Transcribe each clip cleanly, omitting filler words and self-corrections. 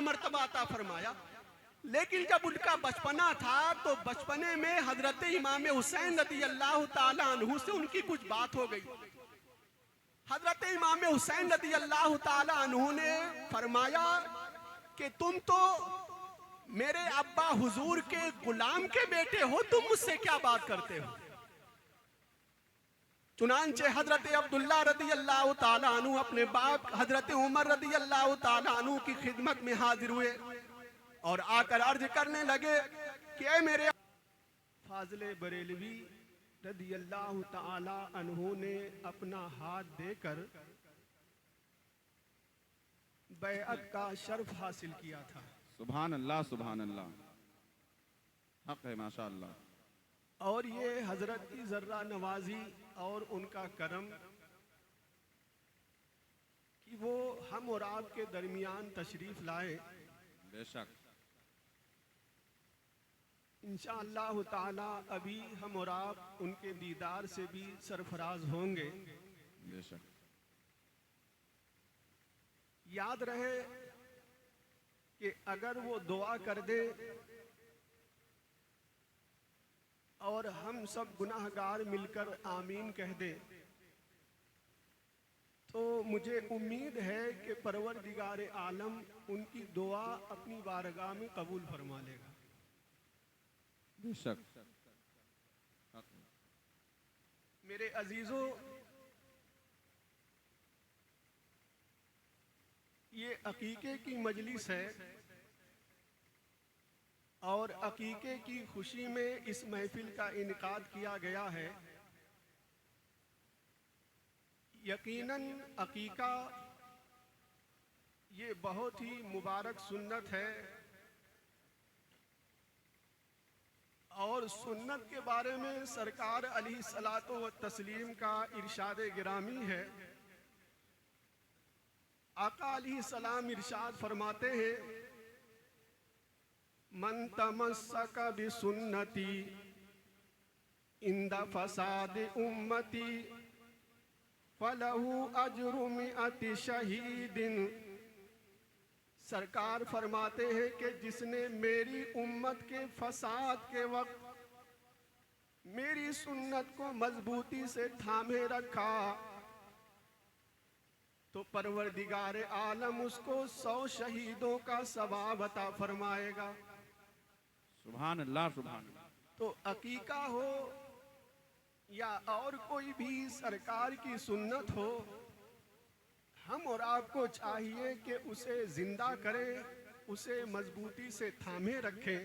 मर्तबा अता फरमाया। लेकिन जब उनका बचपना था तो बचपने में हजरत इमाम हुसैन रदी अल्लाह ताला अन्हु से उनकी कुछ बात हो गई। हजरत इमाम हुसैन रदी अल्लाह ताला अन्हु ने फरमाया कि तुम तो मेरे अब्बा हुजूर के गुलाम के बेटे हो, तुम मुझसे क्या बात करते हो। चुनांचे हजरत अब्दुल्ला रदी अल्लाह ताला अन्हु अपने बाप हजरत उमर रदी अल्लाह ताला अन्हु की खिदमत में हाजिर हुए और आकर अर्ज करने लगे कि ऐ मेरे फाज़िले बरेलवी रदी अल्लाह ताला अन्हु ने अपना हाथ देकर बैअत का शर्फ हासिल किया था। सुभान अल्लाह, सुभान अल्लाह, हक है माशा अल्लाह। और ये हजरत की जर्रा नवाजी और उनका करम कि वो हम और आपके दरमियान तशरीफ लाए। बेशक इंशाअल्लाह ताला अभी हम और आप उनके दीदार से भी सरफराज होंगे। बेशक याद रहे कि अगर वो दुआ कर दे और हम सब गुनाहगार मिलकर आमीन कह दे तो मुझे उम्मीद है कि परवरदिगार आलम उनकी दुआ अपनी बारगाह में कबूल फरमा लेगा। बेशक मेरे अजीजों, ये अकीके की मजलिस है और अकीके की खुशी में इस महफिल का इनकाद किया गया है। यकीनन अकीका ये बहुत ही मुबारक सुन्नत है और सुन्नत के बारे में सरकार अलैहिस्सलातो व तस्लीम का इरशाद गिरामी है। आका अलैहिस्सलाम इरशाद फरमाते हैं, मन तमस्सक बिसुन्नती इंदा फसाद उम्मती फलहु अज्रु मिअति शहीदिन। सरकार फरमाते हैं कि जिसने मेरी उम्मत के फसाद के वक्त मेरी सुन्नत को मजबूती से थामे रखा तो परवरदिगार आलम उसको 100 शहीदों का सवाब अता फरमाएगा। सुभान अल्लाह, सुभान अल्लाह। तो अकीका हो या और कोई भी सरकार की सुन्नत हो, हम और आपको चाहिए कि उसे जिंदा करें, उसे मजबूती से थामे रखें।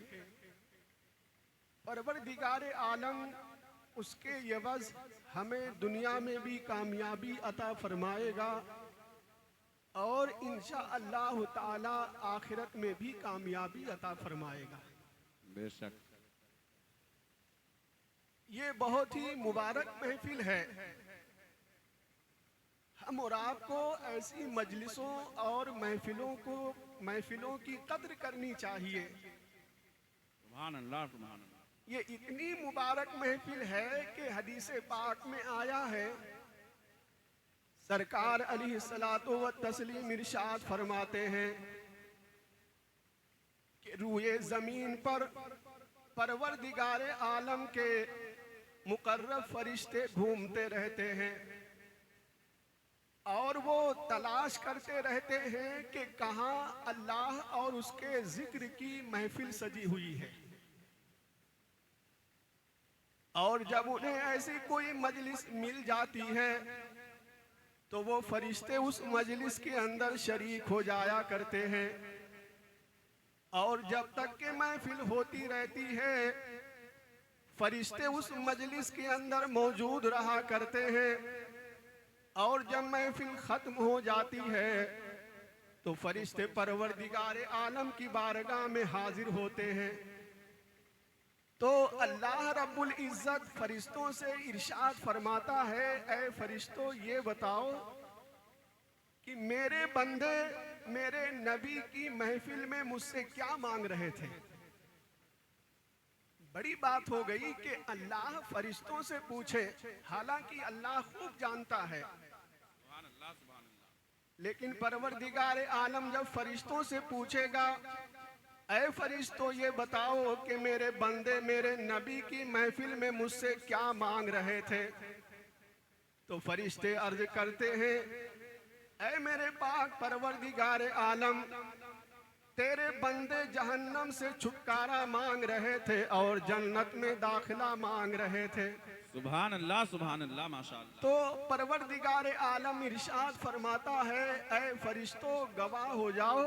परवरदिगार आलम उसके यवज़ हमें दुनिया में भी कामयाबी अता फरमाएगा और इंशाअल्लाह ताला आखिरत में भी कामयाबी अता फरमाएगा। बेशक ये बहुत ही मुबारक महफिल है। हम और आपको ऐसी मजलिसों और महफिलों की कद्र करनी चाहिए। सुभान अल्लाह, सुभान अल्लाह। ये इतनी मुबारक महफिल है कि हदीस पाक में आया है, सरकार अलैहिस्सलातो व तस्लीम इरशाद फरमाते हैं कि रूए जमीन पर परवरदिगार आलम के मुकर्रब फरिश्ते घूमते रहते हैं और वो तलाश करते रहते हैं कि कहाँ अल्लाह और उसके जिक्र की महफिल सजी हुई है। और जब उन्हें ऐसी कोई मजलिस मिल जाती है तो वो फरिश्ते उस मजलिस के अंदर शरीक हो जाया करते हैं और जब तक के महफिल होती रहती है फरिश्ते उस मजलिस के अंदर मौजूद रहा करते हैं और जब महफिल खत्म हो जाती है तो फरिश्ते परवरदिगार आलम की बारगाह में हाजिर होते हैं। तो अल्लाह रब्बुल इज्जत फरिश्तों से इरशाद फरमाता है, ऐ फरिश्तों ये बताओ कि मेरे बंदे मेरे नबी की महफिल में मुझसे क्या मांग रहे थे। बड़ी बात हो गई कि अल्लाह फरिश्तों से पूछे, हालांकि अल्लाह खूब जानता है लेकिन परवरदिगार आलम जब फरिश्तों से पूछेगा, ऐ फरिश्तों ये बताओ कि मेरे बंदे मेरे नबी की महफिल में मुझसे क्या मांग रहे थे, तो फरिश्ते अर्ज करते हैं, ऐ मेरे पाक परवरदिगार आलम, तेरे बंदे जहन्नम से छुटकारा मांग रहे थे और जन्नत में दाखिला मांग रहे थे। सुभान अल्लाह माशाअल्लाह। तो परवरदिगार आलम इरशाद फरमाता है, ऐ फरिश्तों गवाह हो जाओ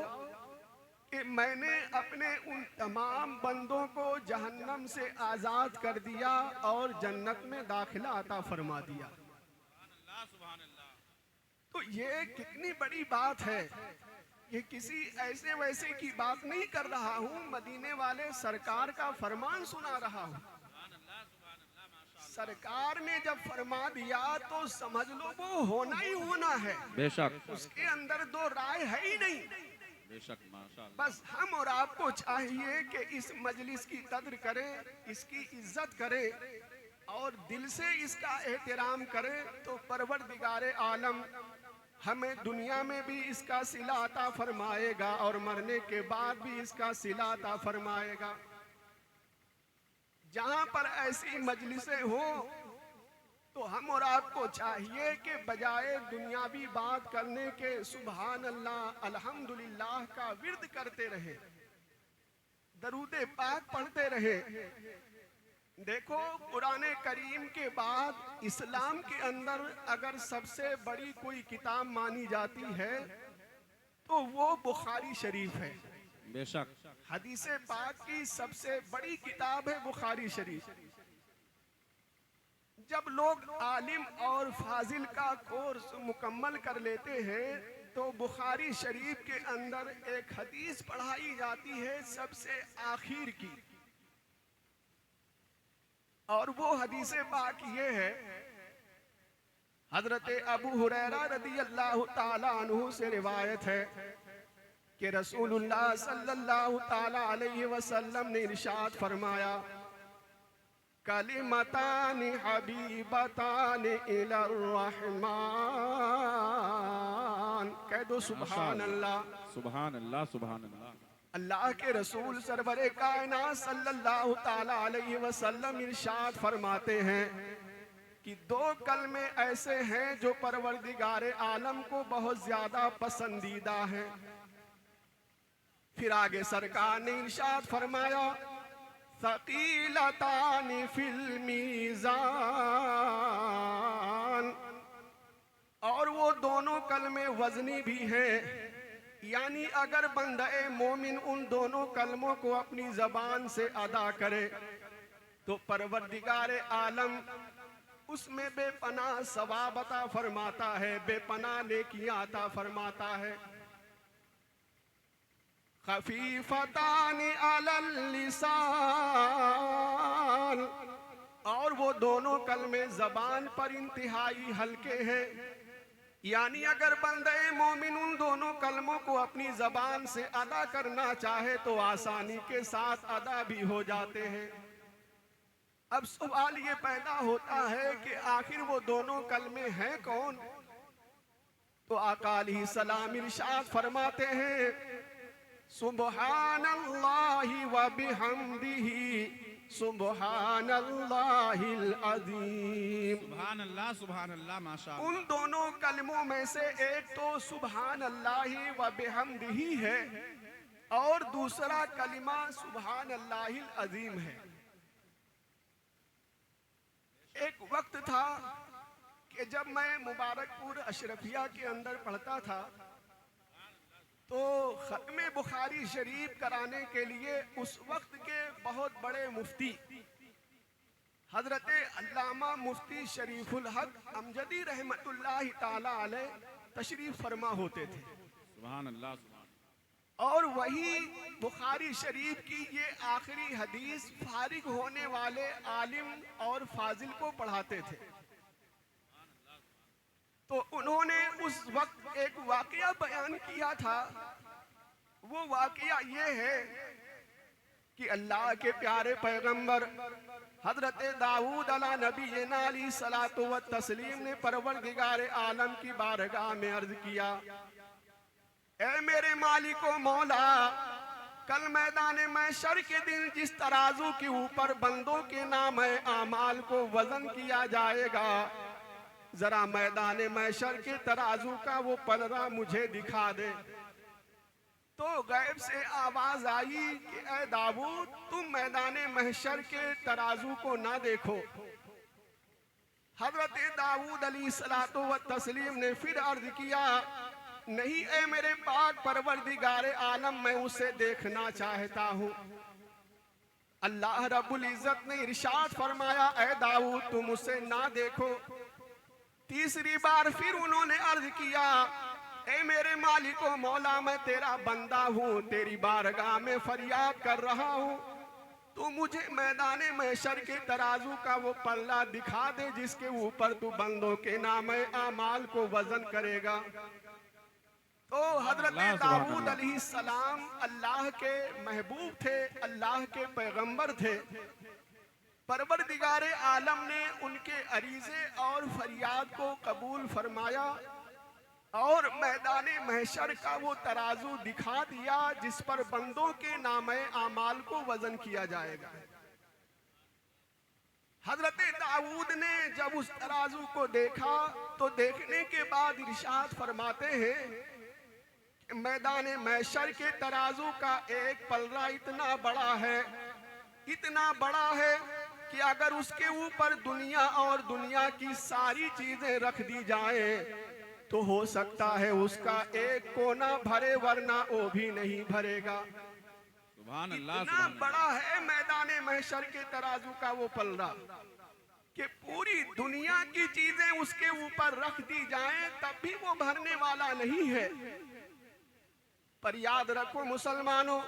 कि मैंने अपने उन तमाम बंदों को जहन्नम से आज़ाद कर दिया और जन्नत में दाखिला अता फरमा दिया। तो ये कितनी बड़ी बात है, ये किसी ऐसे वैसे की बात नहीं कर रहा हूँ, मदीने वाले सरकार का फरमान सुना रहा हूँ। सरकार ने जब फरमा दिया तो समझ लो वो होना ही होना है, बेशक, उसके अंदर दो राय है ही नहीं। बेशक माशाअल्लाह। बस हम और आपको चाहिए कि इस मजलिस की कद्र करें, इसकी इज्जत करें और दिल से इसका एहतराम करें, तो परवरदिगार आलम हमें दुनिया में भी इसका सिला अता फरमाएगा और मरने के बाद भी इसका सिला अता फरमाएगा। जहां पर ऐसी मजलिसें हो तो हम और आपको चाहिए कि बजाय दुनियावी बात करने के सुभान अल्लाह अल्हम्दुलिल्लाह का विर्द करते रहे, दरूदे पाक पढ़ते रहे। देखो, कुरान करीम के बाद इस्लाम के अंदर अगर सबसे बड़ी कोई किताब मानी जाती है तो वो बुखारी शरीफ है। बेशक, हदीस पाक की सबसे बड़ी किताब है बुखारी शरीफ। जब लोग आलिम और फाजिल का कोर्स मुकम्मल कर लेते हैं तो बुखारी शरीफ के अंदर एक हदीस पढ़ाई जाती है सबसे आखिर की, और वो हदीस पाक ये है, हजरत अबू हुरैरा रदी अल्लाह ताला अन्हु से रिवायत है कि रसूलुल्लाह सल्लल्लाहु ताला अलैहि वसल्लम ने इरशाद फरमाया, कलिमतानि हबीबतानि इलर रहमान। कह दो सुभान अल्लाह। सुभान अल्लाह, सुभान अल्लाह। अल्लाह के रसूल सरवरे कायनात सल्लल्लाहु ताला अलैहि वसल्लम इरशाद फरमाते हैं कि दो कलमे ऐसे हैं जो परवरदिगार आलम को बहुत ज्यादा पसंदीदा हैं। फिर आगे सरकार ने इरशाद फरमाया, सकीलतानि फिल मीज़ान, और वो दोनों कलमे वजनी भी हैं। यानी अगर बंदे मोमिन उन दोनों कलमों को अपनी जबान से अदा करे तो परवरदिगार आलम उसमें बेपनाह सवाब अता फरमाता है, बेपनाह नेकियां अता फरमाता है। खफीफतानि अलल लिसान, और वो दोनों कलमे जबान पर इंतहाई हल्के हैं। यानी अगर बंदे मोमिन उन दोनों कलमों को अपनी जबान से अदा करना चाहे तो आसानी के साथ अदा भी हो जाते हैं। अब सवाल ये पैदा होता है कि आखिर वो दोनों कलमे हैं कौन? तो आका अलैहिस्सलाम इरशाद फरमाते हैं, सुब्हानल्लाहि व बिहम्दिही सुब्हानल्लाहिल अज़ीम। सुभान अल्लाह माशाअल्लाह। उन दोनों कलमों में से एक तो सुभान अल्लाहि व बिहम्दिही है और दूसरा कलिमा सुभान अल्लाहिल अज़ीम है। एक वक्त था कि जब मैं मुबारकपुर अशरफिया के अंदर पढ़ता था तो खत्मे बुखारी शरीफ कराने के लिए उस वक्त के बहुत बड़े मुफ्ती हजरत अल्लामा मुफ्ती शरीफुल हक अमजदी रहमतुल्लाहि ताला अलैह तशरीफ फरमा होते थे। सुभान अल्लाह, सुभान। और वही बुखारी शरीफ की ये आखिरी हदीस फारिग होने वाले आलिम और फाजिल को पढ़ाते थे। तो उन्होंने उस वक्त एक वाकया बयान किया था। वो वाकया ये है कि अल्लाह के प्यारे पैगंबर हजरत दाऊद अला नबीना अलैहि सलातो व तस्लीम ने परवरदिगार आलम की बारगाह में अर्ज किया, ऐ मेरे मालिको मौला, कल मैदान महशर के दिन जिस तराजू के ऊपर बंदों के नाम आमाल को वजन किया जाएगा, जरा मैदान महशर के तराजू का वो पलड़ा मुझे दिखा दे। तो गैब से आवाज आई कि ऐ दाऊद, तुम मैदान महशर के तराजू को ना देखो। हजरत दाऊद अलैहिस्सलातो व तस्लीम ने फिर अर्ज किया, नहीं ऐ मेरे पाक परवरदिगारे आलम, मैं उसे देखना चाहता हूँ। अल्लाह रब्बुल इज्जत ने इरशाद फरमाया, ऐ दाऊद तुम उसे ना देखो। तीसरी बार फिर उन्होंने अर्ज किया, ऐ मेरे मालिको मौला, मैं तेरा बंदा हूँ, तेरी बारगाह में फरियाद कर रहा हूँ, तू मुझे मैदान महशर के तराजू का वो पल्ला दिखा दे जिसके ऊपर तू बंदों के नाम आमाल को वजन करेगा। तो हजरत दाऊद अलैहिस्सलाम अल्लाह के महबूब थे, अल्लाह के पैगंबर थे। परवरदिगारे आलम ने उनके अरीजे और फरियाद को कबूल फरमाया और मैदान महशर का वो तराजू दिखा दिया जिस पर बंदों के नाम आमाल को वजन किया जाएगा। हजरत दाऊद ने जब उस तराजू को देखा तो देखने के बाद इरशाद फरमाते हैं, मैदान महशर के तराजू का एक पलड़ा इतना बड़ा है, इतना बड़ा है कि अगर उसके ऊपर दुनिया और दुनिया की सारी चीजें रख दी जाएं तो हो सकता है उसका एक कोना भरे, वरना वो भी नहीं भरेगा। सुभान अल्लाह, इतना बड़ा है मैदान महशर के तराजू का वो पलड़ा कि पूरी दुनिया की चीजें उसके ऊपर रख दी जाएं तब भी वो भरने वाला नहीं है। पर याद रखो मुसलमानों,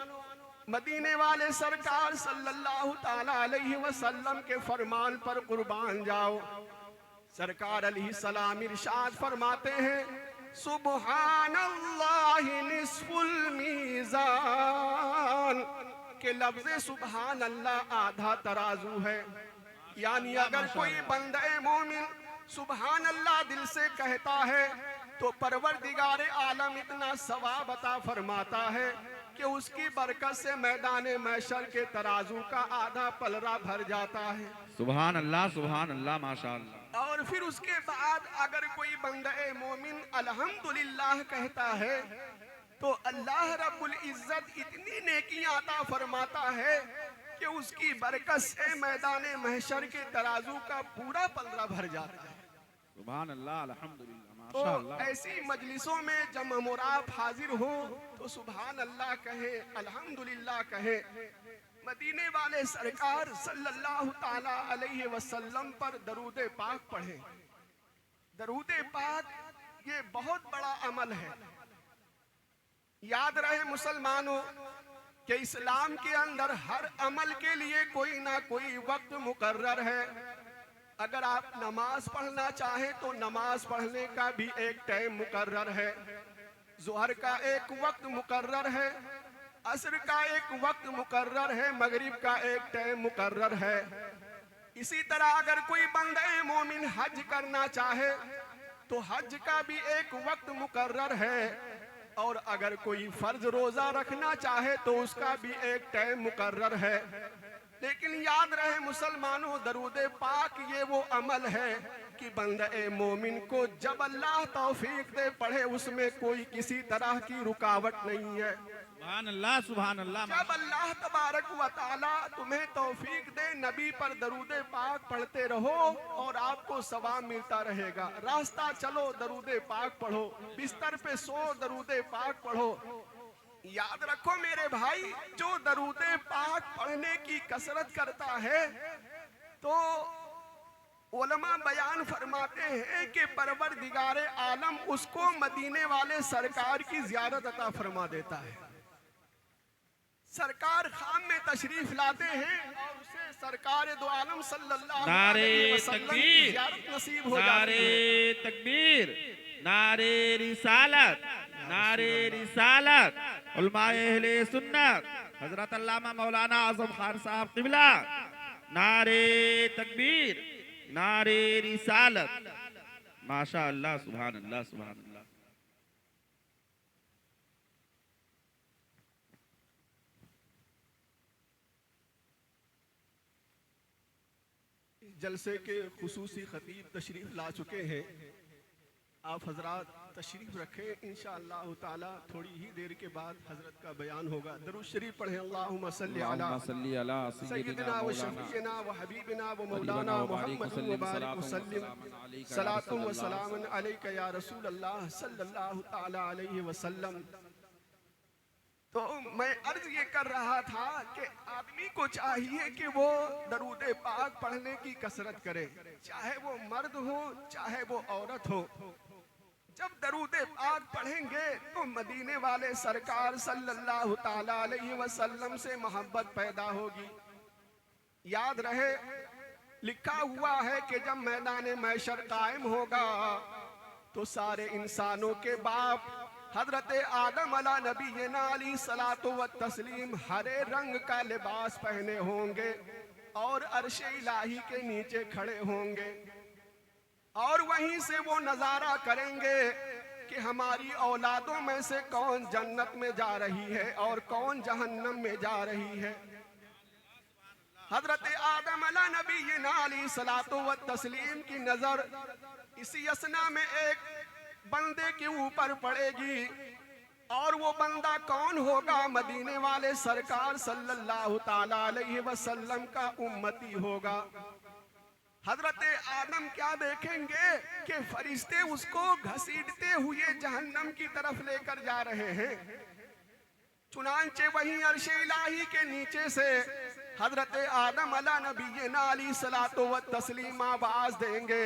मदीने वाले सरकार सल्लल्लाहु ताला अलैहि वसल्लम के फरमान पर कुर्बान जाओ। सरकार अलैहिस्सलाम इरशाद फरमाते हैं, सुब्हानल्लाहि निस्फुल मीज़ान, के लफ्ज़ सुब्हान अल्लाह आधा तराजू है। यानी अगर कोई बंदे मोमिन सुब्हान अल्लाह दिल से कहता है तो परवरदिगारे आलम इतना सवाब अता फरमाता है कि उसकी बरकत से मैदान महशर के तराजू का आधा पलड़ा भर जाता है। सुभान अल्लाह, माशाअल्लाह। और फिर उसके बाद अगर कोई बंदे मोमिन अल्हम्दुलिल्लाह कहता है तो अल्लाह रब्बुल इज्जत इतनी नेकियां अता फरमाता है कि उसकी बरकत से मैदान महशर के तराजू का पूरा पलड़ा भर जाता है। सुभान अल्लाह, अल्हम्दुलिल्लाह, तो माशाअल्लाह। ऐसी मजलिसों में जब मुराद हाजिर हो तो सुभान अल्लाह कहे, अल्हम्दुलिल्लाह कहे। मदीने वाले सरकार सल्लल्लाहु ताला अलैहि वसल्लम पर दरूद पाक पढ़े। दरूद पाक ये बहुत बड़ा अमल है। याद रहे मुसलमानों कि इस्लाम के अंदर हर अमल के लिए कोई ना कोई वक्त मुकर्रर है। अगर आप नमाज पढ़ना चाहें तो नमाज पढ़ने का भी एक टाइम मुकर्रर है। ज़ोहर का एक वक्त मुकर्रर है, असर का एक वक्त मुकर्रर है, मगरिब का एक टाइम मुकर्रर है। इसी तरह अगर कोई बंदे मोमिन हज करना चाहे तो हज का भी एक वक्त मुकर्रर है, और अगर कोई फर्ज रोजा रखना चाहे तो उसका भी एक टाइम मुकर्रर है। लेकिन याद रहे मुसलमानों, दरूद पाक ये वो अमल है कि बंदे मोमिन को जब अल्लाह तौफीक दे पढ़े उसमें कोई किसी तरह की रुकावट नहीं है। सुभान अल्लाह, सुभान अल्लाह। जब अल्लाह तबारक व तआला तुम्हें तौफीक दे नबी पर दरूद पाक पढ़ते रहो और आपको सवाब मिलता रहेगा। रास्ता चलो दरूद पाक पढ़ो, बिस्तर पे सो दरूद पाक पढ़ो। याद रखो मेरे भाई, जो दरूद पाक पढ़ने की कसरत करता है तो उलमा बयान फरमाते हैं कि परवरदिगारे आलम उसको मदीने वाले सरकार की ज़ियारत अता फरमा देता है। सरकार खाम में तशरीफ लाते हैं और उसे सरकार दो आलम सल्लल्लाहु अलैहि वसल्लम की ज़ियारत नसीब हो जाती है। नारे तकबीर, नारे रिसालत, नारे रिसालत। उलमाए अहले सुन्नत हजरत अल्लामा मौलाना आज़म खान साहब क़िबला, नारे तकबीर, नारे रिसालत। माशा अल्लाह, सुभान अल्लाह, सुभान अल्लाह। जलसे के खुसूसी खतीब तशरीफ ला चुके हैं। आप हजरात तशरीफ रखें, इंशाअल्लाह ताला थोड़ी ही देर के बाद हजरत का बयान होगा। दरूद शरीफ पढ़ें। अल्लाहुम्मा सल्ली अला सय्यिदना व शफीना व हबीबना व मौलाना मुहम्मद व बारिक वसल्लम सलातु व सलामुन अलैका या रसूल अल्लाह सल्लल्लाहु ताला अलैहि वसल्लम। तो मैं अर्ज ये कर रहा था कि आदमी को चाहिए कि वो दरूद पाक पढ़ने की कसरत करे, चाहे वो मर्द हो चाहे वो औरत हो। जब दरूद पाक पढ़ेंगे तो मदीने वाले सरकार सल्लल्लाहु ताला अलैहि वसल्लम से मोहब्बत पैदा होगी। याद रहे, लिखा हुआ है कि जब मैदान मैशर कायम होगा तो सारे इंसानों के बाप हजरत आदम अला नबीना अली सलातो व तस्लीम हरे रंग का लिबास पहने होंगे और अर्शे इलाही के नीचे खड़े होंगे और वहीं से वो नजारा करेंगे कि हमारी औलादों में से कौन जन्नत में जा रही है और कौन जहन्नम में जा रही है। हजरत आदम अला नबीना अली सलातो व तस्लीम की नजर इसी असना में एक बंदे के ऊपर पड़ेगी और वो बंदा कौन होगा? मदीने वाले सरकार सल्लल्लाहु ताला अलैहि वसल्लम का उम्मती होगा। हजरत आदम क्या देखेंगे कि फरिश्ते उसको घसीटते हुए जहन्नम की तरफ लेकर जा रहे हैं। चुनांचे वहीं अर्शे इलाही के नीचे से हजरत आदम अला नबीना अली सलातो व तस्लीम आवाज देंगे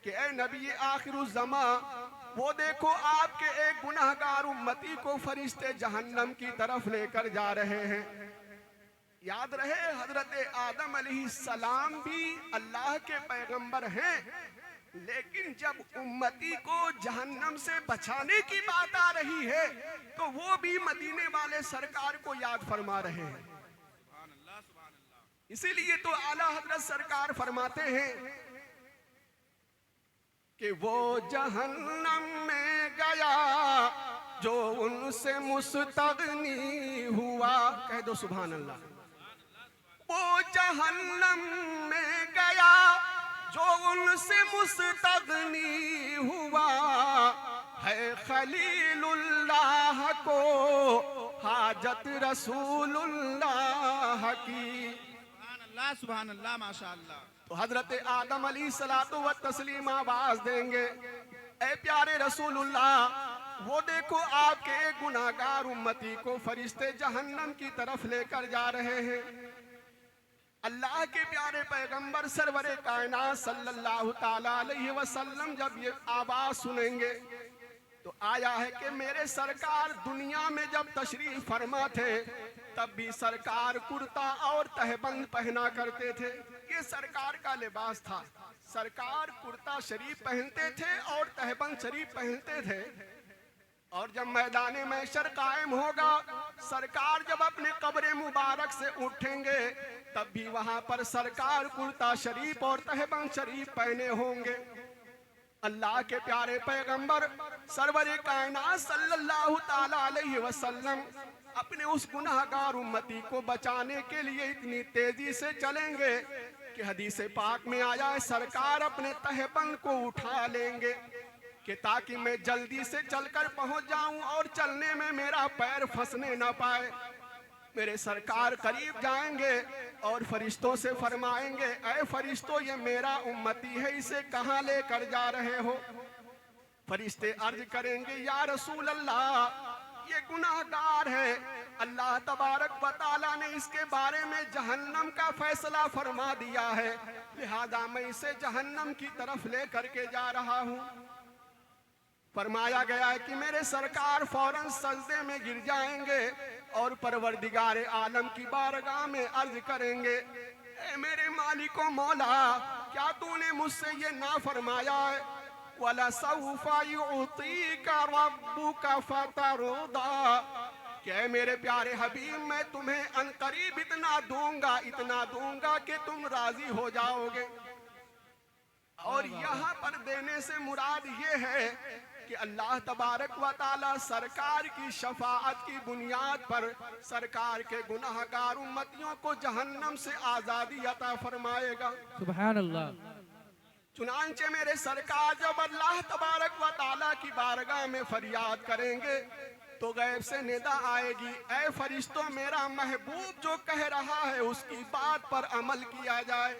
कि ए नबी आखिरुज़्ज़मा, वो देखो आपके एक गुनाहगार उम्मती को फरिश्ते जहन्नम की तरफ लेकर जा रहे हैं। याद रहे, हजरत आदम अलैहिस्सलाम भी अल्लाह के पैगंबर हैं, लेकिन जब उम्मती को जहन्नम से बचाने की बात आ रही है तो वो भी मदीने वाले सरकार को याद फरमा रहे हैं। इसीलिए तो आला हजरत सरकार फरमाते हैं कि वो जहन्नम में गया जो उनसे मुस्तगनी हुआ। कह दो सुभान अल्लाह। वो जहन्नम में गया जो उनसे मुस्तगनी हुआ है। खलीलुल्लाह को हाजत रसूलुल्लाह की। सुभान अल्लाह माशाअल्लाह। तो हजरत आदम अली सलातो व तस्लीम आवाज देंगे, ए प्यारे रसूलुल्लाह, वो देखो आपके एक गुनाहगार उम्मती को फरिश्ते जहन्नम की तरफ लेकर जा रहे हैं। अल्लाह के प्यारे पैगंबर सरवरे कायनात सल्लल्लाहु ताला अलैहि वसल्लम जब ये आवाज सुनेंगे तो आया है कि मेरे सरकार दुनिया में जब तशरीफ फरमा थे तब भी सरकार कुर्ता और तहबंद पहना करते थे। ये सरकार का लिबास था। सरकार कुर्ता शरीफ पहनते थे और तहबंद शरीफ पहनते थे। और जब मैदान महशर कायम होगा, सरकार जब अपने कब्र मुबारक से उठेंगे तब भी वहां पर सरकार कुर्ता शरीफ और तहबंद शरीफ पहने होंगे। अल्लाह के प्यारे पैगंबर सरवरे कायनात सल्लल्लाहु ताला अलैहि वसल्लम अपने उस गुनाहगार उम्मती को बचाने के लिए इतनी तेजी से चलेंगे कि हदीस पाक में आया है, सरकार अपने तहबंद को उठा लेंगे कि ताकि मैं जल्दी से चलकर पहुंच जाऊं और चलने में मेरा पैर फंसने ना पाए। मेरे सरकार करीब जाएंगे और फरिश्तों से फरमाएंगे, ऐ फरिश्तों, ये मेरा उम्मती है, इसे कहां लेकर जा रहे हो? फरिश्ते अर्ज करेंगे, या रसूल अल्लाह, ये गुनाहगार है। अल्लाह तबारक व तआला ने इसके बारे में जहन्नम का फैसला फरमा दिया है, लिहाजा मैं इसे जहन्नम की तरफ ले करके जा रहा हूँ। फरमाया गया है कि मेरे सरकार फौरन सजदे में गिर जाएंगे और परवरदिगार आलम की बारगाह में अर्ज करेंगे, ए मेरे मालिको मौला, क्या तूने मुझसे ये ना फरमाया है, वला सौफा युतीका रब्बुका फतरदा, क्या मेरे प्यारे हबीब, मैं तुम्हें अनकरीब इतना दूंगा कि तुम राजी हो जाओगे। और यहाँ पर देने से मुराद ये है कि अल्लाह तबारक व ताला सरकार की शफाअत की बुनियाद पर सरकार के गुनाहगार उम्मतियों को जहन्नम से आज़ादी अता फरमाएगा। सुभान अल्लाह। चुनांचे मेरे सरकार जब अल्लाह तबारक व ताला की बारगाह में फरियाद करेंगे तो गैब से निदा आएगी, ऐ फरिश्तों मेरा महबूब जो कह रहा है उसकी बात पर अमल किया जाए।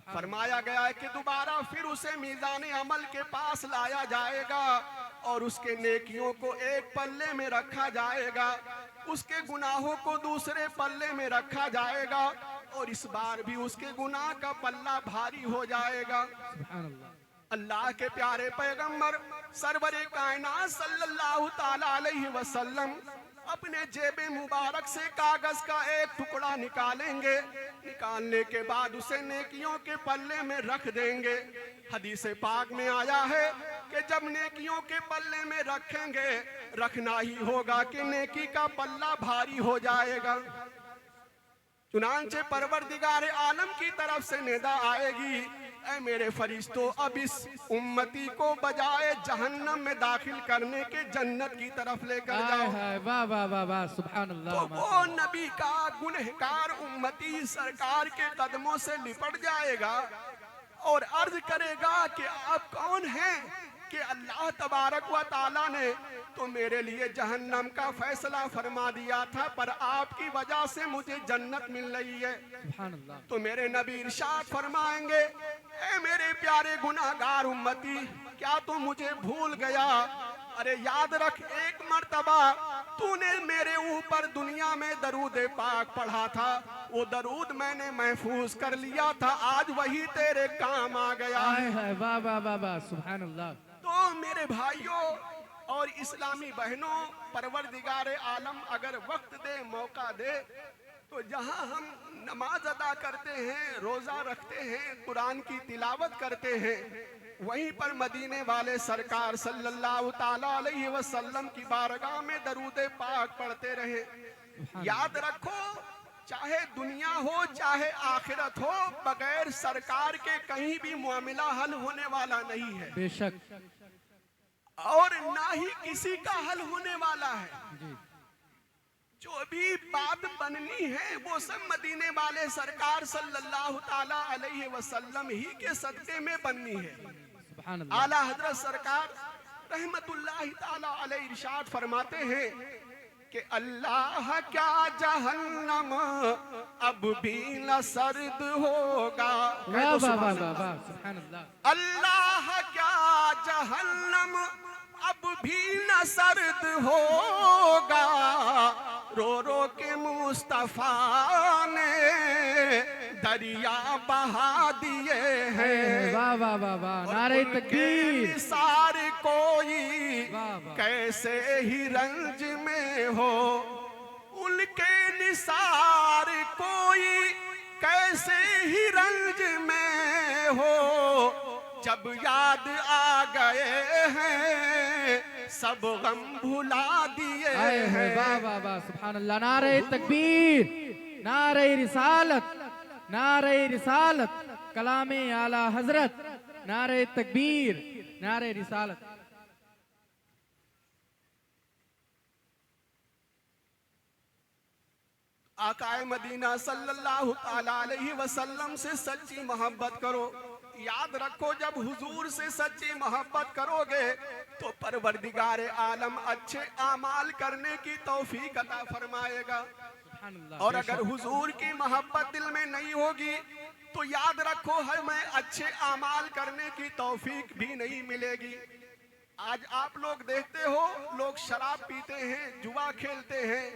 फरमाया गया है कि दोबारा फिर उसे मीज़ान अमल के पास लाया जाएगा और उसके नेकियों को एक पल्ले में रखा जाएगा, उसके गुनाहों को दूसरे पल्ले में रखा जाएगा और इस बार भी उसके गुनाह का पल्ला भारी हो जाएगा। अल्लाह के प्यारे पैगंबर सरवरे कायनात सल्लल्लाहु ताला अलैहि वसल्लम अपने जेबे मुबारक से कागज का एक टुकड़ा निकालेंगे, निकालने के बाद उसे नेकियों के पल्ले में रख देंगे। हदीस पाक में आया है कि जब नेकियों के पल्ले में रखेंगे, रखना ही होगा कि नेकी का पल्ला भारी हो जाएगा। चुनांचे परवरदिगार आलम की तरफ से निदा आएगी, ऐ मेरे फरिश्तों अब इस उम्मती को बजाय जहन्नम में दाखिल करने के जन्नत की तरफ लेकर जाओ। वाह वाह वाह वाह, सुभान अल्लाह। तो वो नबी का गुनहगार उम्मती सरकार के कदमों से लिपट जाएगा और अर्ज करेगा कि आप कौन हैं कि अल्लाह तबारक व ताला ने तो मेरे लिए जहन्नम का फैसला फरमा दिया था, पर आपकी वजह से मुझे जन्नत मिल रही है। तो मेरे नबी इरशाद फरमाएंगे, ऐ मेरे प्यारे गुनाहगार उम्मती, क्या तू मुझे भूल गया? अरे याद रख, एक मर्तबा तूने मेरे ऊपर दुनिया में दरूद पाक पढ़ा था, वो दरूद मैंने महफूज कर लिया था, आज वही तेरे काम आ गया है। वाह वाह वाह वाह, सुभान अल्लाह। तो मेरे भाइयों और इस्लामी बहनों, परवरदिगार आलम अगर वक्त दे, मौका दे, तो जहां हम नमाज अदा करते हैं, रोजा रखते हैं, कुरान की तिलावत करते हैं, वहीं पर मदीने वाले सरकार सल्लल्लाहु ताला अलैहि वसल्लम की बारगाह में दरूद पाक पढ़ते रहे। याद रखो, चाहे दुनिया हो चाहे आखिरत हो, बगैर सरकार के कहीं भी मामला हल होने वाला नहीं है, बेशक, और ना ही किसी का हल होने वाला है। जो भी बात बननी है वो सब मदीने वाले सरकार सल्लल्लाहु ताला अलैहि वसल्लम ही के सदक़े में बननी है। आला हजरत सरकार रहमतुल्लाहि ताला अलैहि इरशाद फरमाते हैं कि अल्लाह क्या जहन्नम अब भी न सर्द होगा। अल्लाह क्या जहन्नम अब भी न सर्द होगा, रो रो के मुस्तफा ने दरिया बहा दिए हैं। वाह वाह वाह वाह, नारे तकबीर। सारे कोई कैसे ही रंज में हो, उनके निसार कोई कैसे ही रंज में हो, जब याद आ गए हैं सब गम भुला दिए हैं। वाह वाह वाह, सुभान अल्लाह। नारे तकबीर, नारे रिसालत, नारे रिसालत, कलामे आला हजरत, नारे तकबीर, नारे रिसालत। आकाए मदीना सल्लल्लाहु ताला अलैहि वसल्लम से सच्ची मोहब्बत करो। याद रखो, जब हुजूर से सच्ची मोहब्बत करोगे तो परवरदिगार आलम अच्छे आमाल करने की तौफीक अता फरमाएगा। और अगर हुजूर की मोहब्बत दिल में नहीं होगी तो याद रखो हमें अच्छे आमाल करने की तौफीक भी नहीं मिलेगी। आज आप लोग देखते हो, लोग शराब पीते हैं, जुआ खेलते हैं,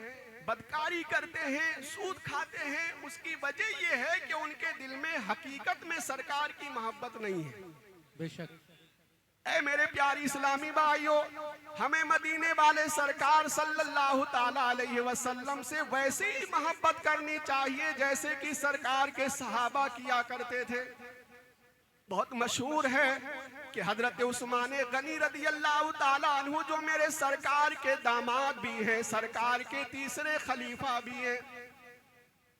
बदकारी करते हैं, सूद खाते हैं। उसकी वजह यह है कि उनके दिल में हकीकत में सरकार की मोहब्बत नहीं है। बेशक। ऐ मेरे प्यारी इस्लामी भाइयों, हमें मदीने वाले सरकार सल्लल्लाहु ताला अलैहि वसल्लम से वैसी ही मोहब्बत करनी चाहिए जैसे कि सरकार के सहाबा किया करते थे। बहुत मशहूर है कि हजरत उस्मान गनी रदी अल्लाह ताला अन्हु, जो मेरे सरकार के दामाद भी हैं, सरकार के तीसरे खलीफा भी हैं,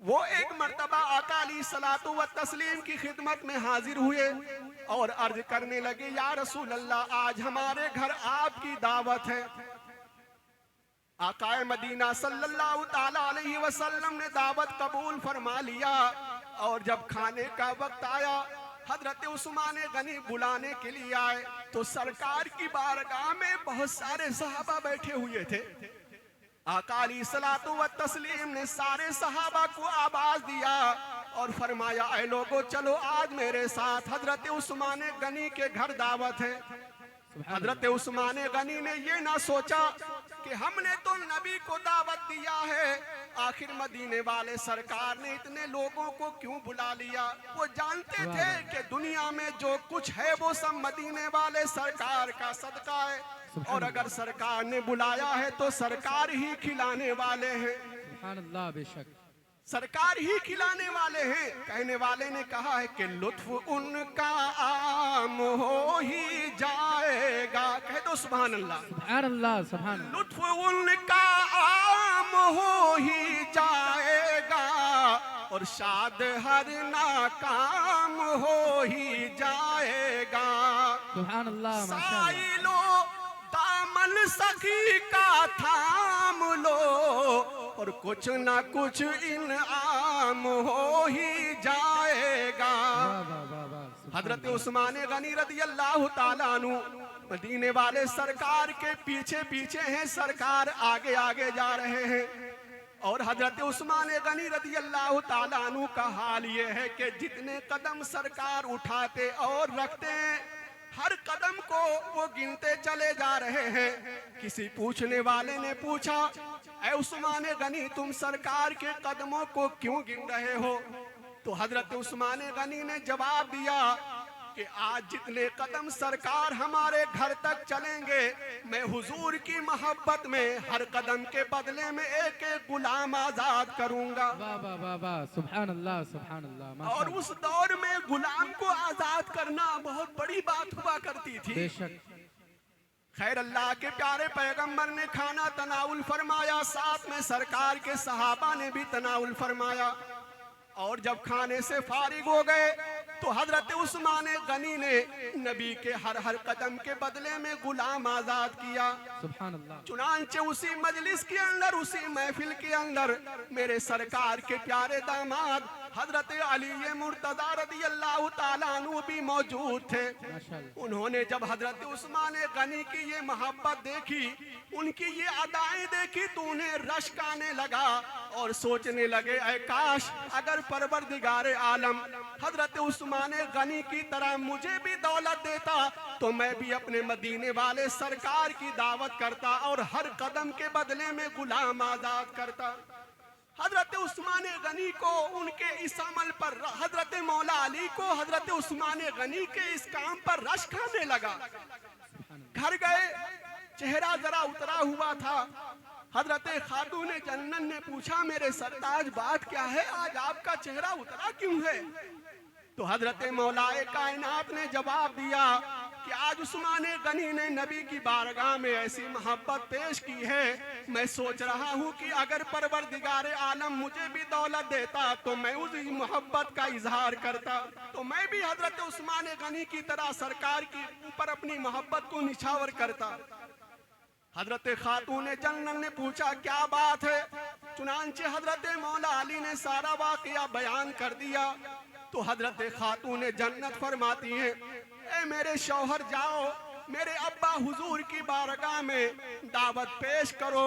वो एक मर्तबा आका अलैहिस्सलातु व तस्लीम की खिदमत में हाजिर हुए और अर्ज करने लगे, या रसूल अल्लाह, आज हमारे घर आपकी दावत है। आकाए मदीना सल्लल्लाहु ताला अलैहि वसल्लम ने दावत कबूल फरमा लिया और जब खाने का वक्त आया, हजरत उस्मान गनी बुलाने के लिए आए तो सरकार की बारगाह में बहुत सारे सहाबा बैठे हुए थे। आका अलैहिस्सलातु व तस्लीम ने सारे सहाबा को आवाज दिया और फरमाया, ऐ लोगो, चलो आज मेरे साथ हजरत उस्मान गनी के घर दावत है। हजरत उस्मान गनी ने ये ना सोचा कि हमने तो नबी को दावत दिया है, आखिर मदीने वाले सरकार ने इतने लोगों को क्यों बुला लिया। वो जानते थे कि दुनिया में जो कुछ है वो सब मदीने वाले सरकार का सदका है, और अगर सरकार ने बुलाया है तो सरकार ही खिलाने वाले हैं। सुभान अल्लाह, बेशक सरकार ही खिलाने वाले हैं। कहने वाले ने कहा है कि लुत्फ उनका आम हो ही जाएगा। कह दो सुभान अल्लाह। सुभान अल्लाह, सुभान अल्लाह। लुत्फ उनका आम हो ही जाएगा और शाद हर नाकाम हो ही जाएगा। सुभान अल्लाह, माशाअल्लाह। साइलो दामन सखी का थाम लो और कुछ ना कुछ इनाम हो ही जाएगा। वाह वाह वाह वाह। हजरत उस्मान गनी रदी अल्लाह ताला अन्हु मदीने वाले सरकार के पीछे पीछे हैं, सरकार आगे आगे जा रहे हैं। और हजरत उस्मान गनी रदी अल्लाह ताला अन्हु का हाल ये है कि जितने कदम सरकार उठाते और रखते हैं, हर कदम को वो गिनते चले जा रहे हैं। किसी पूछने वाले ने पूछा, ऐ उस्मान गनी, तुम सरकार के कदमों को क्यों गिन रहे हो? तो हजरत उस्मान गनी ने जवाब दिया कि आज जितने कदम सरकार हमारे घर तक चलेंगे, मैं हुजूर की मोहब्बत में हर कदम के बदले में एक एक गुलाम आजाद करूंगा। वाह वाह वाह वाह। सुभान अल्लाह, सुभान अल्लाह, और माशाअल्लाह। उस दौर में गुलाम को आजाद करना बहुत बड़ी बात हुआ करती थी। बेशक। खैर, अल्लाह के प्यारे पैगंबर ने खाना तनाउल फरमाया, साथ में सरकार के सहाबा ने भी तनाउल फरमाया। और जब खाने से फारिग हो गए तो हजरत उस्मान गनी ने नबी के हर कदम के बदले में गुलाम आजाद किया। सुभान अल्लाह। चुनांचे उसी मजलिस के अंदर, उसी महफिल के अंदर मेरे सरकार के प्यारे दामाद हजरत अली मुर्तजा रदी अल्लाह ताला अन्हु भी मौजूद थे। माशाअल्लाह। उन्होंने जब हजरत उस्मान गनी की ये मोहब्बत देखी, उनकी ये अदाएं देखी, तो उन्हें रश्क आने लगा और सोचने लगे, ऐ काश अगर परवरदिगार आलम हजरत उस्मान गनी की तरह मुझे भी दौलत देता तो मैं भी अपने मदीने वाले सरकार की दावत करता और हर कदम के बदले में गुलाम आजाद करता। हजरत उस्मान गनी को उनके इस अमल पर, हजरत मौला अली को हजरत उस्मान गनी के इस काम पर रश्क आने लगा। घर गए, चेहरा जरा उतरा हुआ था। हजरत खातून जन्नत ने पूछा, मेरे सरताज बात क्या है, आज आपका चेहरा उतरा क्यों है? तो हजरत मौलाए कायनात ने जवाब दिया कि आज उस्मान गनी ने नबी की बारगाह में ऐसी मोहब्बत पेश की है, मैं सोच रहा हूँ कि अगर परवरदिगार आलम मुझे भी दौलत देता तो मैं उस मोहब्बत का इजहार करता, तो मैं भी हजरत उस्मान गनी की तरह सरकार के ऊपर अपनी मोहब्बत को निछावर करता। हजरत खातून जन्नत ने पूछा, क्या बात है? चुनांचे हजरत मौला अली ने सारा वाकया बयान कर दिया। तो हजरत खातून जन्नत फरमाती हैं, ए मेरे शौहर, जाओ मेरे अब्बा हुजूर की बारगाह में दावत पेश करो।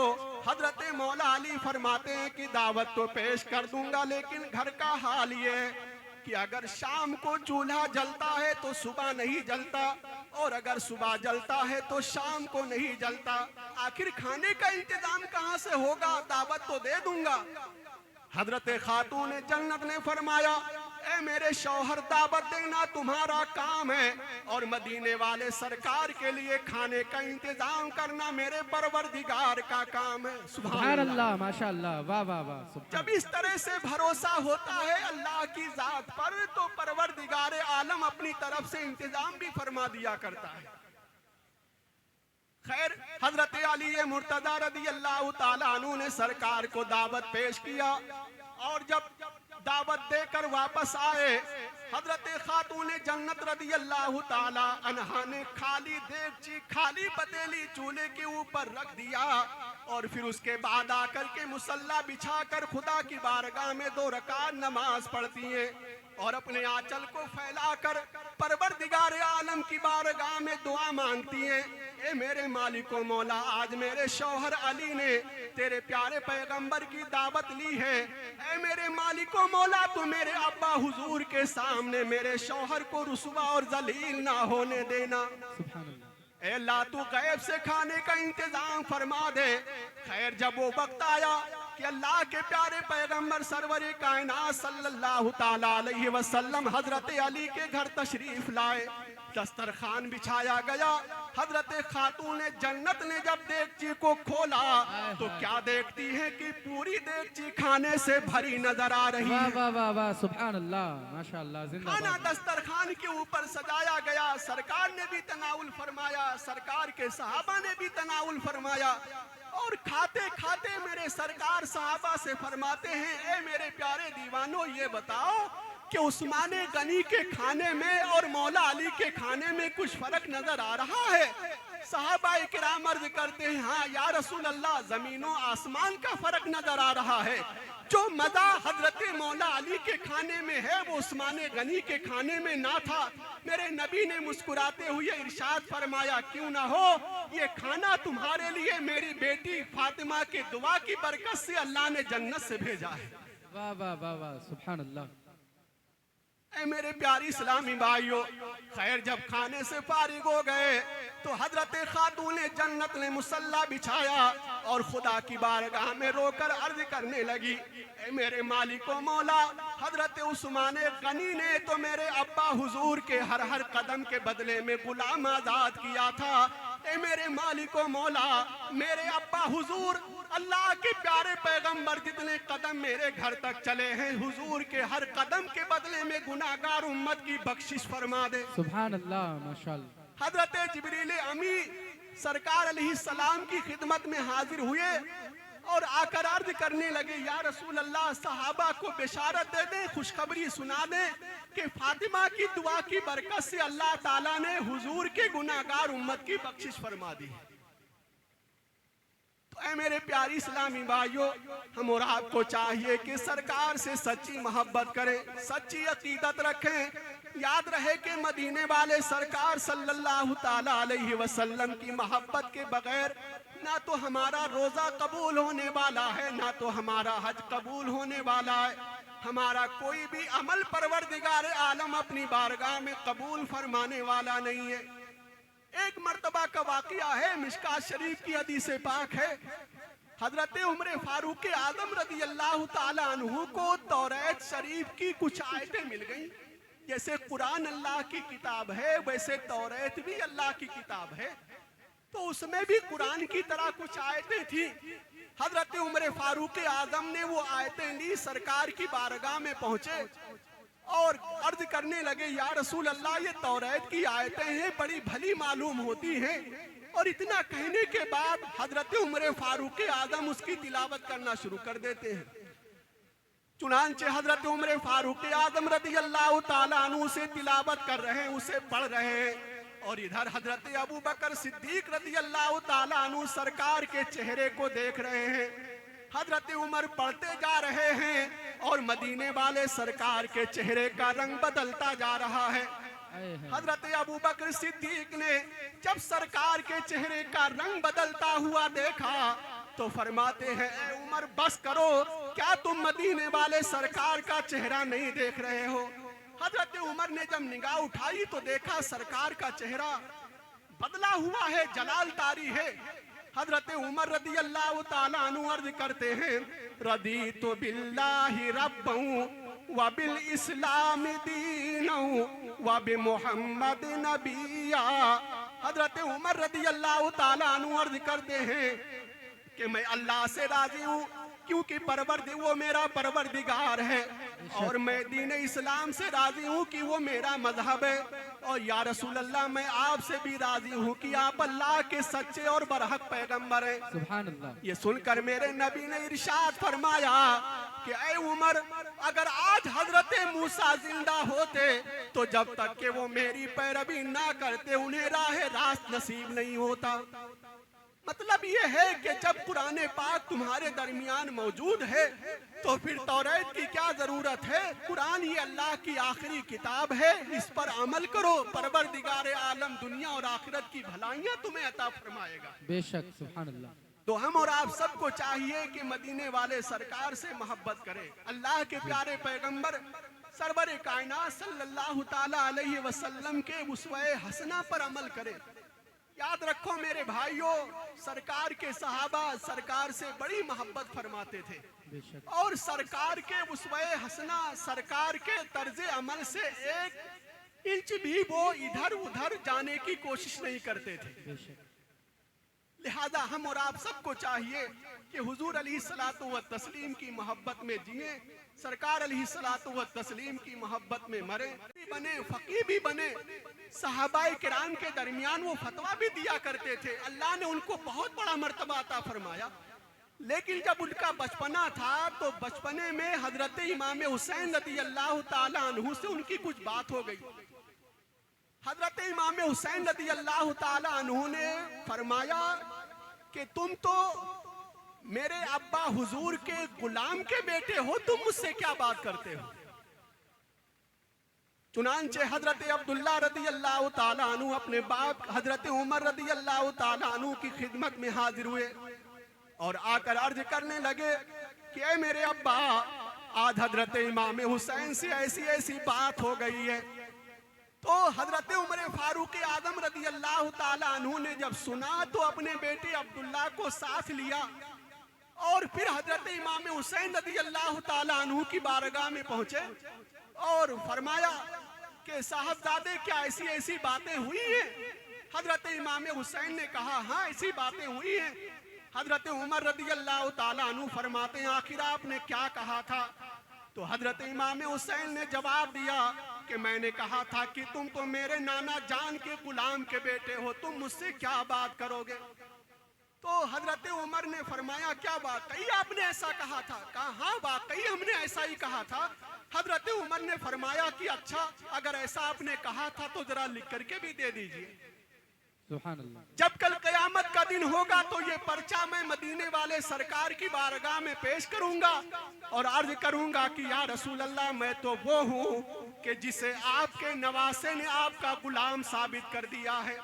हजरत मौला अली फरमाते हैं कि दावत तो पेश कर दूंगा, लेकिन घर का हाल ये है कि अगर शाम को चूल्हा जलता है तो सुबह नहीं जलता, और अगर सुबह जलता है तो शाम को नहीं जलता। आखिर खाने का इंतजाम कहाँ से होगा? दावत तो दे दूंगा। हजरत खातून जन्नत ने फरमाया, ए मेरे शौहर, दावत देना तुम्हारा काम है और मदीने वाले सरकार के लिए खाने का इंतजाम करना मेरे परवरदिगार का काम है। सुभान अल्लाह, माशाअल्लाह, वाह वाह वाह। जब इस तरह से भरोसा होता है अल्लाह की जात पर, तो परवरदिगार आलम अपनी तरफ से इंतजाम भी फरमा दिया करता है। खैर हजरत अली मुर्तजा रदी अल्लाह ताला अन्हु ने सरकार को दावत पेश किया और जब दावत देकर वापस आए हजरत खातून जन्नत रदी अल्लाह ताला अन्हा ने खाली देगची खाली पतीली चूल्हे के ऊपर रख दिया और फिर उसके बाद आकर के मुसल्ला बिछाकर खुदा की बारगाह में 2 रकात नमाज पढ़ती हैं और अपने आंचल को फैलाकर परवरदिगार आलम की बारगाह में दुआ मांगती हैं। ए मेरे मालिको मौला, आज मेरे शौहर अली ने तेरे प्यारे पैगंबर की दावत ली है। ए मेरे मालिको मौला, तू मेरे अब्बा हुजूर के सामने मेरे शौहर को रुसवा और जलील ना होने देना। ए अल्लाह, तू गैब से खाने का इंतजाम फरमा दे। खैर जब वो वक्त आया कि अल्लाह के प्यारे पैगंबर सरवरे कायनात सल्लल्लाहु ताला अलैहि वसल्लम हजरत अली के घर तशरीफ लाए, दस्तरखान बिछाया गया। हजरत खातून जन्नत ने जब देगची को खोला तो क्या देखती है कि पूरी देगची खाने से भरी नजर आ रही है। वाह वाह वाह, सुभान अल्लाह, माशाअल्लाह, जिंदाबाद। खाना दस्तरखान के ऊपर सजाया गया, सरकार ने भी तनाउल फरमाया, सरकार के सहाबा ने भी तनाउल फरमाया और खाते खाते मेरे सरकार सहाबा से फरमाते हैं, ए मेरे प्यारे दीवानों, ये बताओ कि उस्माने गनी के खाने में और मौला अली के खाने में कुछ फर्क नजर आ रहा है? सहाबा इकराम अर्ज करते हैं, हाँ या रसूल अल्लाह, जमीनों आसमान का फर्क नजर आ रहा है। जो मजा हजरत मौला अली के खाने में है वो उस्माने गनी के खाने में ना था। मेरे नबी ने मुस्कुराते हुए इरशाद फरमाया, क्यों ना हो, ये खाना तुम्हारे लिए मेरी बेटी फातिमा के दुआ की बरकत से अल्लाह ने जन्नत से भेजा है। वाह वाह वाह वाह, सुभान अल्लाह। ऐ मेरे प्यारी इस्लामी भाइयों, खैर जब खाने से फारिग हो गए तो हजरत खातून जन्नत ने मुसल्ला बिछाया और खुदा की बारगाह में रोकर अर्ज करने लगी, ऐ मेरे मालिको मौला, हजरत उस्माने गनी ने तो मेरे अब्बा हुजूर के हर हर कदम के बदले में गुलाम आजाद किया था। ऐ मेरे मालिको मौला, मेरे अब्बा हुजूर अल्लाह के प्यारे पैगंबर जितने कदम मेरे घर तक चले हैं, हुजूर के हर कदम के बदले में गुनाहगार उम्मत की बख्शिश फरमा दे। सुभान अल्लाह, माशाअल्लाह। हजरत जिब्रील अमी सरकार अलैहिस्सलाम की खिदमत में हाजिर हुए और आकर अर्ज करने लगे, या रसूल अल्लाह, सहाबा को बिशारत दे दें, खुशखबरी सुना दें कि फातिमा की दुआ की बरकत से अल्लाह ताला ने हुजूर के गुनाहगार उम्मत की बख्शिश फरमा दी। तो ऐ मेरे प्यारी इस्लामी भाइयों, हम और आपको चाहिए कि सरकार से सच्ची मोहब्बत करें, सच्ची अकीदत रखें। याद रहे कि मदीने वाले सरकार सल्लल्लाहु ताला अलैहि वसल्लम की मोहब्बत के बगैर ना तो हमारा रोजा कबूल होने वाला है, ना तो हमारा हज कबूल होने वाला है। हमारा कोई भी अमल परवरदिगार आलम अपनी बारगाह में कबूल फरमाने वाला नहीं है। एक मर्तबा का वाकया है, मिशकात शरीफ की हदीस पाक है। हजरत उमर फारूक आजम रदी अल्लाह ताला अन्हु को तौरात शरीफ की कुछ आयतें मिल गईं। जैसे कुरान अल्लाह की किताब है, वैसे तौरात भी अल्लाह की किताब है, तो उसमें भी कुरान की तरह कुछ आयतें थी। हजरत उमर फारूक आजम ने वो आयतें ली, सरकार की बारगाह में पहुंचे और अर्ज करने लगे, या रसूल अल्लाह, ये तौरात की आयतें हैं, बड़ी भली मालूम होती हैं। और इतना कहने के बाद हजरत उमर फारूक आजम उसकी तिलावत करना शुरू कर देते हैं। चुनांचे हजरत उमर फारूक आजम रदी अल्लाह ताला अन्हु से तिलावत कर रहे हैं, उसे पढ़ रहे हैं, और इधर हजरत अबू बकर सिद्दीक रदी अल्लाह ताला अन्हु सरकार के चेहरे को देख रहे हैं। हजरत उमर पढ़ते जा रहे हैं और मदीने वाले सरकार के चेहरे का रंग बदलता जा रहा है। हजरत अबू बकर सिद्दीक ने जब सरकार के चेहरे का रंग बदलता हुआ देखा तो फरमाते हैं, ए उमर, बस करो, क्या तुम मदीने वाले सरकार का चेहरा नहीं देख रहे हो? हजरत उमर ने जब निगाह उठाई तो देखा सरकार का चेहरा बदला हुआ है, जलाल तारी है। हजरत उमर रदी अल्लाह ताला अन्हु अर्ज करते हैं, रदीतु बिल्लाहि रब्बन व बिल इस्लाम दीनन व बि मुहम्मद नबिया। हजरत उमर रदी अल्लाह ताला अन्हु अर्ज करते हैं कि मैं अल्लाह से राजी हूँ, क्योंकि वो मेरा परवरदिगार है और मैं दीन इस्लाम से राजी हूँ कि वो मेरा मजहब है। और या रसूल अल्लाह, मैं आपसे भी राजी हूँ कि आप अल्लाह के सच्चे और बरहक पैगंबर हैं। सुभान अल्लाह। ये सुनकर मेरे नबी ने इरशाद फरमाया कि ऐ उमर, अगर आज हजरत मूसा जिंदा होते तो जब तक कि वो मेरी पैरवी ना करते उन्हें राह रास्त नसीब नहीं होता। मतलब ये है कि जब कुरान पाक तुम्हारे दरमियान मौजूद है तो फिर तौरात की क्या जरूरत है। कुरान ये अल्लाह की आखिरी किताब है, इस पर अमल करो, परवरदिगार आलम दुनिया और आखिरत की भलाइयां तुम्हें अता फरमाएगा। बेशक, सुभान अल्लाह। तो हम और आप सबको चाहिए कि मदीने वाले सरकार से मोहब्बत करें, अल्लाह के प्यारे पैगंबर सरवर कायनात सल्लल्लाहु ताला अलैहि वसल्लम के उस्वे हसना पर अमल करें। याद रखो मेरे भाइयों, सरकार के सहाबा सरकार से बड़ी मोहब्बत फरमाते थे और सरकार के उस्वे हसना, सरकार के तर्जे अमल से एक इंच भी वो इधर उधर जाने की कोशिश नहीं करते थे। लिहाजा हम और आप सबको चाहिए कि हुजूर अलैहिस्सलातु व तस्लीम की मोहब्बत में जिए, सरकार अलैहिस्सलातु व तस्लीम की मोहब्बत में मरे, बने फकीह भी बने। सहाबाए किराम के दरमियान वो फतवा भी दिया करते थे, अल्लाह ने उनको बहुत बड़ा मर्तबा अता फरमाया। लेकिन जब उनका बचपना था तो बचपने में हजरत इमाम हुसैन रदियल्लाहु ताला अन्हु से उनकी कुछ बात हो गई। हजरत इमाम हुसैन रदियल्लाहु ताला अन्हु ने फरमाया कि तुम तो मेरे अब्बा हुजूर के गुलाम के बेटे हो, तुम मुझसे क्या बात करते हो। चुनांचे हजरत अब्दुल्ला रदियल्लाहु ताला अन्हु अपने बाप हजरत उमर रदियल्लाहु ताला अन्हु की खिदमत में हाजिर हुए और आकर अर्ज करने लगे कि ऐ मेरे अब्बा, आज हजरत इमाम हुसैन से ऐसी ऐसी बात हो गई है। तो हजरत उमर फारूक आजम रदियल्लाहु ताला अन्हु ने जब सुना तो अपने बेटे अब्दुल्ला को साथ लिया और फिर हजरत इमाम हुसैन रदियल्लाहु ताला अन्हु की बारगाह में पहुंचे और फरमाया कि साहबजादे, क्या ऐसी ऐसी बातें हुई हैं। हजरत इमाम हुसैन ने कहा, हाँ ऐसी बातें हुई हैं। हजरत उमर रदियल्लाहु ताला अन्हु फरमाते हैं, आखिर आपने क्या कहा था। तो हजरत इमाम हुसैन ने जवाब दिया कि मैंने कहा था कि तुम तो मेरे नाना जान के गुलाम के बेटे हो, तुम मुझसे क्या बात करोगे। तो हजरत उमर ने फरमाया, क्या वाकई आपने ऐसा कहा था। कहा, हाँ वाकई हमने ऐसा ही कहा था। हजरत उमर ने फरमाया कि अच्छा, अगर ऐसा आपने कहा था तो जरा लिख करके भी दे दीजिए। सुभान अल्लाह। जब कल कयामत का दिन होगा तो ये पर्चा मैं मदीने वाले सरकार की बारगाह में पेश करूंगा और अर्ज करूंगा कि या रसूल अल्लाह, मैं तो वो हूँ कि जिसे आपके नवासे ने आपका गुलाम साबित कर दिया है,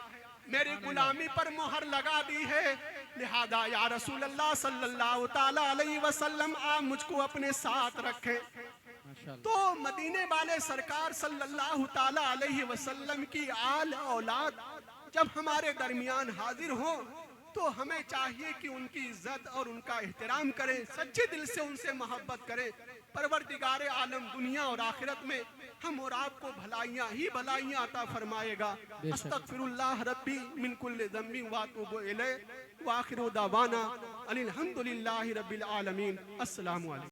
मेरी गुलामी पर मोहर लगा दी है। लिहाजा या रसूल अल्लाह सल्लल्लाहु ताला अलैहि वसल्लम, आप मुझको अपने साथ रखें। तो मदीने वाले सरकार सल्लल्लाहु ताला अलैहि वसल्लम की आल औलाद जब हमारे दरमियान हाजिर हो तो हमें चाहिए कि उनकी इज्जत और उनका एहतराम करें, सच्चे दिल से उनसे मोहब्बत करें। परवरदिगार आलम दुनिया और आखिरत में हम और आपको भलाइयाँ ही भलाइयाँ अता फरमाएगा। अस्तगफिरुल्लाह रब्बी मिन कुल्लि ज़ंबिन व अतूबु इलैह व आखिरु दावाना अनिल हम्दुलिल्लाहि रब्बिल आलमीन। अस्सलामु अलैकुम।